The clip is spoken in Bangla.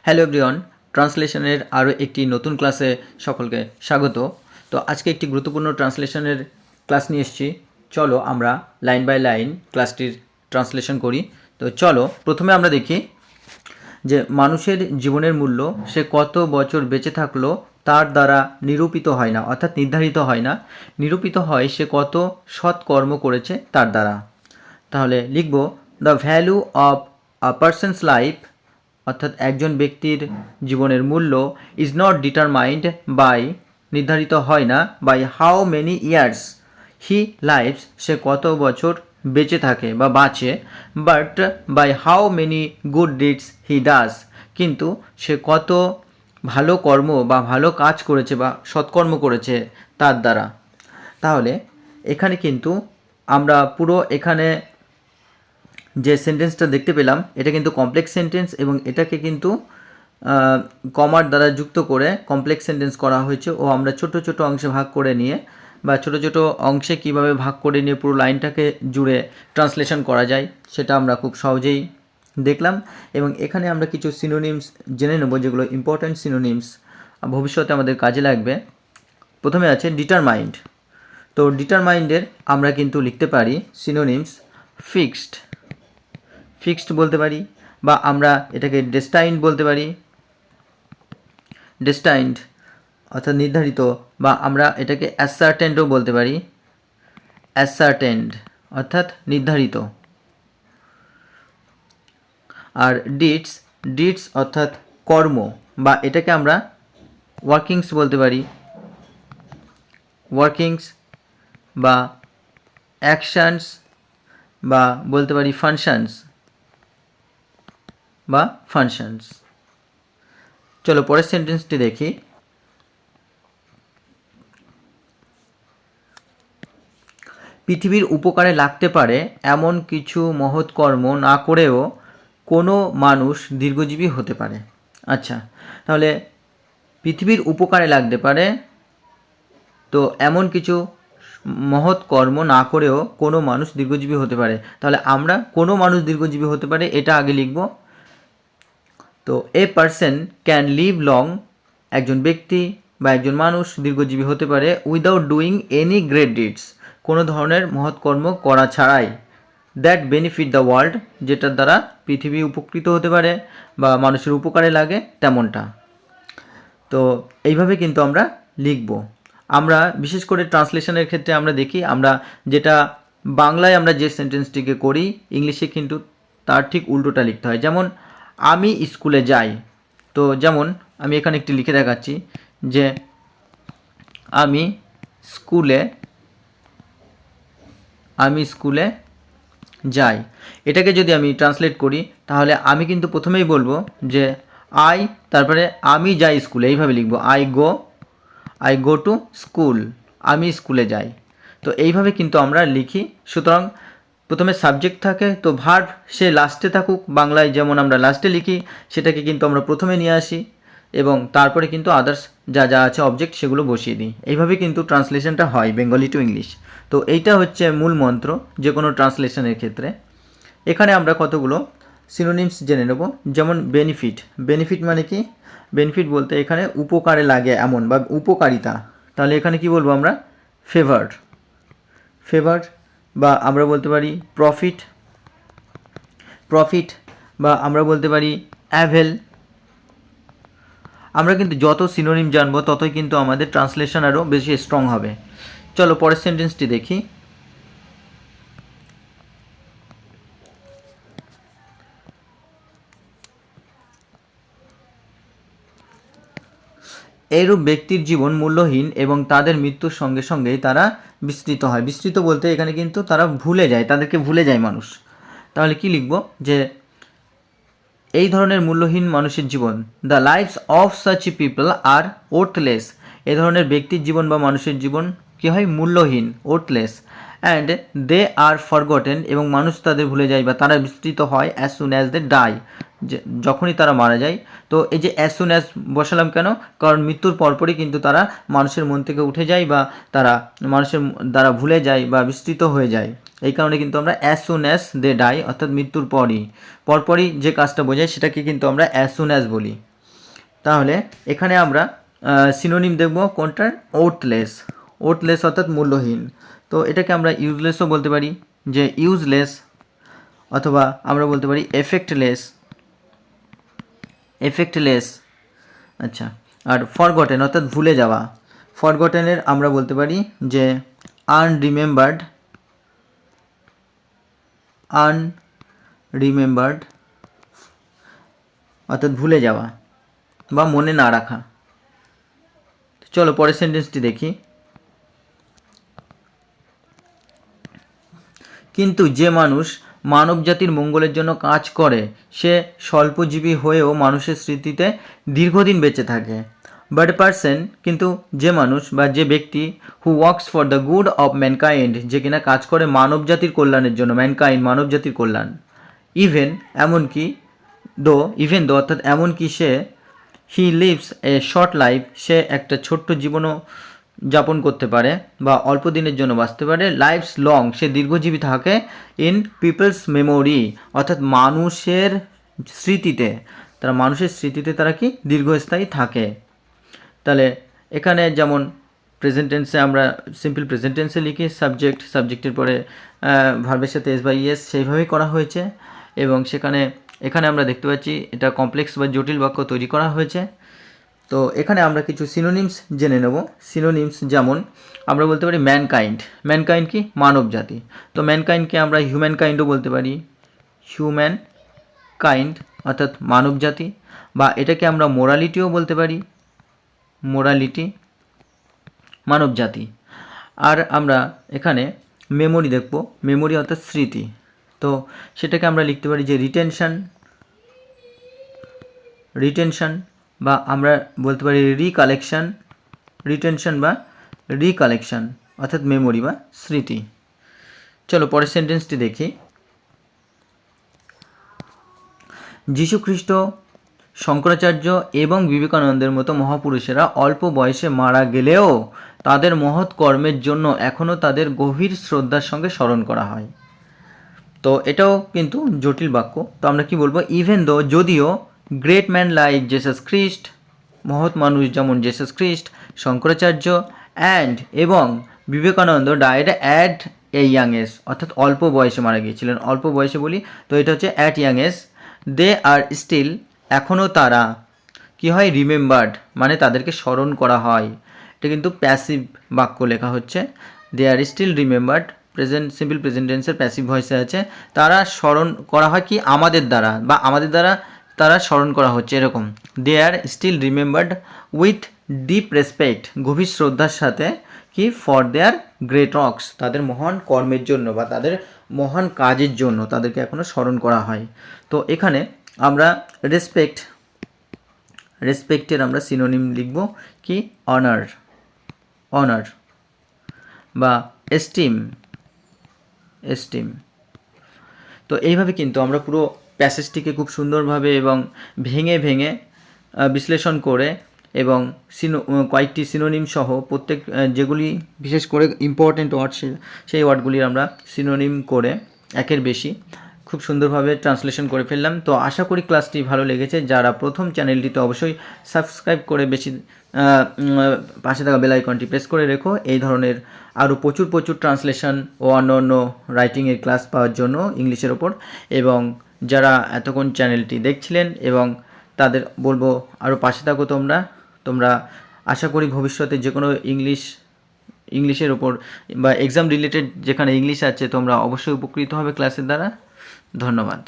হ্যালো এভরিওয়ান, ট্রান্সলেশনের আরও একটি নতুন ক্লাসে সকলকে স্বাগত। তো আজকে একটি গুরুত্বপূর্ণ ট্রান্সলেশনের ক্লাস নিয়ে এসেছি। চলো আমরা লাইন বাই লাইন ক্লাসটির ট্রান্সলেশন করি। তো চলো প্রথমে আমরা দেখি যে মানুষের জীবনের মূল্য সে কত বছর বেঁচে থাকলো তার দ্বারা নিরূপিত হয় না, অর্থাৎ নির্ধারিত হয় না, নিরূপিত হয় সে কত সৎ কর্ম করেছে তার দ্বারা। তাহলে লিখব the value of a persons life, অর্থাৎ একজন ব্যক্তির জীবনের মূল্য ইজ নট ডিটারমাইন্ড বাই, নির্ধারিত হয় না, by how many years he lives, সে কত বছর বেঁচে থাকে বা বাঁচে, but by how many good deeds he does, কিন্তু সে কত ভালো কর্ম বা ভালো কাজ করেছে বা সৎকর্ম করেছে তার দ্বারা। তাহলে এখানে কিন্তু আমরা পুরো এখানে যে সেন্টেন্সটা দেখতে পেলাম এটা কিন্তু কমপ্লেক্স সেন্টেন্স, এবং এটাকে কিন্তু কমার দ্বারা যুক্ত করে কমপ্লেক্স সেন্টেন্স করা হয়েছে। ও আমরা ছোট ছোট অংশে ভাগ করে নিয়ে বা ছোট ছোট অংশে কিভাবে ভাগ করে নিয়ে পুরো লাইনটাকে জুড়ে ট্রান্সলেশন করা যায় সেটা আমরা খুব সহজেই দেখলাম। এবং এখানে আমরা কিছু সিনোনিমস জেনে নেব, যেগুলো ইম্পর্ট্যান্ট সিনোনিমস, ভবিষ্যতে আমাদের কাজে লাগবে। প্রথমে আছে ডিটারমাইন্ড। তো ডিটারমাইন্ডের আমরা কিন্তু লিখতে পারি সিনোনিমস ফিক্সড, ফিক্সড বলতে পারি, বা আমরা এটাকে ডেস্টাইন্ড বলতে পারি, ডেস্টাইন্ড অর্থাৎ নির্ধারিত, বা আমরা এটাকে অ্যাসার্টেন্ডও বলতে পারি, অ্যাসার্টেন্ড অর্থাৎ নির্ধারিত। আর ডিডস, ডিডস অর্থাৎ কর্ম, বা এটাকে আমরা ওয়ার্কিংস বলতে পারি, ওয়ার্কিংস, বা অ্যাকশানস, বা বলতে পারি ফাংশনস বা ফাংশনস। চলো পরের সেন্টেন্সটি দেখি। পৃথিবীর উপকারে লাগতে পারে এমন কিছু মহৎ কর্ম না করেও কোনো মানুষ দীর্ঘজীবী হতে পারে। আচ্ছা, তাহলে পৃথিবীর উপকারে লাগতে পারে, তো এমন কিছু মহৎ কর্ম না করেও কোনো মানুষ দীর্ঘজীবী হতে পারে। তাহলে আমরা কোনো মানুষ দীর্ঘজীবী হতে পারে এটা আগে লিখব। তো a person can live long, একজন ব্যক্তি বা একজন মানুষ দীর্ঘজীবী হতে পারে without doing any great deeds, কোনো ধরনের মহৎ কর্ম করা ছাড়াই, দ্যাট বেনিফিট দ্য ওয়ার্ল্ড, যেটার দ্বারা পৃথিবী উপকৃত হতে পারে বা মানুষের উপকারে লাগে তেমনটা। তো এইভাবে কিন্তু আমরা লিখব। আমরা বিশেষ করে ট্রান্সলেশনের ক্ষেত্রে আমরা দেখি, আমরা যেটা বাংলায় আমরা যে সেন্টেন্সটিকে করি ইংলিশে কিন্তু তার ঠিক উল্টোটা লিখতে হয়। যেমন আমি স্কুলে যাই, তো যেমন আমি এখানে একটি লিখে দেখাচ্ছি যে আমি স্কুলে যাই। এটাকে যদি আমি ট্রান্সলেট করি তাহলে আমি কিন্তু প্রথমেই বলবো যে আই, তারপরে আমি যাই স্কুলে, এইভাবে লিখবো, আই গো টু স্কুল, আমি স্কুলে যাই। তো এইভাবে কিন্তু আমরা লিখি। সুতরাং প্রথমে সাবজেক্ট থাকে, তো ভার্ব সে লাস্টে থাকুক, বাংলায় যেমন আমরা লাস্টে লিখি সেটাকে কিন্তু আমরা প্রথমে নিয়ে আসি, এবং তারপরে কিন্তু আদার্স যা যা আছে অবজেক্ট সেগুলো বসিয়ে দিই। এইভাবে কিন্তু ট্রান্সলেশনটা হয় বেঙ্গলি টু ইংলিশ। তো এইটা হচ্ছে মূল মন্ত্র যে কোনো ট্রান্সলেশনের ক্ষেত্রে। এখানে আমরা কতগুলো সিনোনিমস জেনে নেব। যেমন বেনিফিট, বেনিফিট মানে কি? বেনিফিট বলতে এখানে উপকারে লাগে এমন বা উপকারিতা। তাহলে এখানে কি বলবো আমরা? ফেভার, ফেভার, বা আমরা বলতে পারি প্রফিট, প্রফিট, বা আমরা বলতে পারি অ্যাভেল। আমরা কিন্তু যত সিনোনিম জানবো ততই কিন্তু আমাদের ট্রান্সলেশন আরও বেশি স্ট্রং হবে। চলো পরের সেন্টেন্সটি দেখি। এইরূপ ব্যক্তির জীবন মূল্যহীন এবং তাদের মৃত্যুর সঙ্গে সঙ্গেই তারা বিস্তৃত হয়। বিস্তৃত বলতে এখানে কিন্তু তারা ভুলে যায়, তাদেরকে ভুলে যায় মানুষ। তাহলে কি লিখব? যে এই ধরনের মূল্যহীন মানুষের জীবন, the lives of such people are worthless, এ ধরনের ব্যক্তির জীবন বা মানুষের জীবন কী হয়? মূল্যহীন, worthless, and they are forgotten, এবং মানুষ তাদের ভুলে যায় বা তারা বিস্তৃত হয় as soon as they die, যে যখনই তারা মারা যায়। তো এই যে অ্যাজ সুন অ্যাজ বসালাম কেন? কারণ মৃত্যুর পরপরই কিন্তু তারা মানুষের মন থেকে উঠে যায় বা তারা মানুষের দ্বারা ভুলে যায় বা বিস্তৃত হয়ে যায়। এই কারণে কিন্তু আমরা as soon as they die অর্থাৎ মৃত্যুর পরপরই যে কাজটা বোঝায় সেটাকে কিন্তু আমরা অ্যাজ সুন অ্যাজ বলি। তাহলে এখানে আমরা সিনোনিম দেখব কোনটার, ওর্থলেস। ওর্থলেস অর্থাৎ মূল্যহীন। তো এটাকে আমরা ইউজলেসও বলতে পারি, যে ইউজলেস, অথবা আমরা বলতে পারি এফেক্টলেস। আচ্ছা, আর ফরগটেন অর্থাৎ ভুলে যাওয়া। ফরগটেনের আমরা বলতে পারি যে আনরিমেম্বার্ড অর্থাৎ ভুলে যাওয়া বা মনে না রাখা। চলো পরের সেন্টেন্সটি দেখি। কিন্তু যে মানুষ মানবজাতির মঙ্গলের জন্য কাজ করে সে স্বল্পজীবী হয়েও মানুষের স্মৃতিতে দীর্ঘদিন বেঁচে থাকে। বাট এ পারসন, কিন্তু যে মানুষ বা যে ব্যক্তি who works for the good of mankind, যে কিনা কাজ করে মানবজাতির কল্যাণের জন্য, ম্যানকাইন্ড মানবজাতির কল্যাণ, ইভেন দো অর্থাৎ এমনকি সে he lives a short life, সে একটা ছোট্ট জীবনও যাপন করতে পারে বা অল্প দিনের জন্য বাঁচতে পারে, লাইফস লং, সে দীর্ঘজীবী থাকে, ইন পিপলস মেমোরি অর্থাৎ মানুষের স্মৃতিতে, তারা কি দীর্ঘস্থায়ী থাকে। তাহলে এখানে যেমন প্রেজেন্ট টেন্সে আমরা সিম্পল প্রেজেন্ট টেন্সে লিখি সাবজেক্টের পরে ভার্বের সাথে এস বা ইএস, সেইভাবেই করা হয়েছে। এবং এখানে আমরা দেখতে পাচ্ছি এটা কমপ্লেক্স বা জটিল বাক্য তৈরি করা হয়েছে। তো এখানে আমরা কিছু সিনোনিমস জেনে নেব। সিনোনিমস যেমন আমরা বলতে পারি ম্যানকাইন্ড কি, মানব জাতি। তো ম্যানকাইন্ডকে আমরা হিউম্যান কাইন্ডও বলতে পারি, হিউম্যান কাইন্ড অর্থাৎ মানব জাতি, বা এটাকে আমরা মোরালিটিও বলতে পারি, মোরালিটি, মানব জাতি। আর আমরা এখানে মেমোরি দেখব, মেমোরি অর্থাৎ স্মৃতি। তো সেটাকে আমরা লিখতে পারি যে রিটেনশন, বা আমরা বলতে পারি রিটেনশন বা রিকালেকশন অর্থাৎ মেমোরি বা স্মৃতি। চলো পরের সেন্টেন্সটি দেখি। যীশুখ্রিস্ট, শঙ্করাচার্য এবং বিবেকানন্দের মতো মহাপুরুষেরা অল্প বয়সে মারা গেলেও তাদের মহৎ কর্মের জন্য এখনও তাদের গভীর শ্রদ্ধার সঙ্গে স্মরণ করা হয়। তো এটাও কিন্তু জটিল বাক্য। তো আমরা কি বলবো, ইভেন দো, যদিও, great man like Jesus Christ, মহৎ মানুষ যেমন জেসাস খ্রিস্ট, শঙ্করাচার্য এবং Vivekananda died at a young age, অর্থাৎ অল্প বয়সে মারা গিয়েছিলেন। অল্প বয়সে বলি তো এটা হচ্ছে at young age. They are still, এখনও তারা কি হয়, রিমেম্বার্ড মানে তাদেরকে স্মরণ করা হয়। এটা কিন্তু প্যাসিভ বাক্য লেখা হচ্ছে, দে are still remembered, simple present টেন্সের প্যাসিভ ভয়েসে আছে। তারা স্মরণ করা হয় কি, আমাদের দ্বারা, বা আমাদের দ্বারা তারা স্মরণ করা হচ্ছে, এরকম। They are still remembered with deep respect, গভীর শ্রদ্ধার সাথে কি, ফর দেয়ার গ্রেট ওয়ার্কস, তাদের মহান কর্মের জন্য বা তাদের মহান কাজের জন্য তাদেরকে এখনও স্মরণ করা হয়। তো এখানে আমরা রেসপেক্টের আমরা সিনোনিম লিখব কি, অনার বা এস্টিম। তো এইভাবে কিন্তু আমরা পুরো প্যাসেজটিকে খুব সুন্দরভাবে এবং ভেঙে বিশ্লেষণ করে এবং কয়েকটি সিনোনিম সহ প্রত্যেক যেগুলি বিশেষ করে ইম্পর্টেন্ট ওয়ার্ড সেই ওয়ার্ডগুলির আমরা সিনোনিম করে একের বেশি খুব সুন্দরভাবে ট্রান্সলেশন করে ফেললাম। তো আশা করি ক্লাসটি ভালো লেগেছে। যারা প্রথম চ্যানেলটিতে অবশ্যই সাবস্ক্রাইব করে পাশে থাকা বেল আইকনটি প্রেস করে রেখো এই ধরনের আরও প্রচুর ট্রান্সলেশন ও অন্য রাইটিংয়ের ক্লাস পাওয়ার জন্য ইংলিশের ওপর। এবং যারা এতক্ষণ চ্যানেলটি দেখছিলেন এবং তাদের বলবো আরও পাশে থাকো তোমরা আশা করি ভবিষ্যতে যে কোনো ইংলিশের ওপর বা এক্সাম রিলেটেড যেখানে ইংলিশ আছে তোমরা অবশ্যই উপকৃত হবে ক্লাসের দ্বারা। ধন্যবাদ।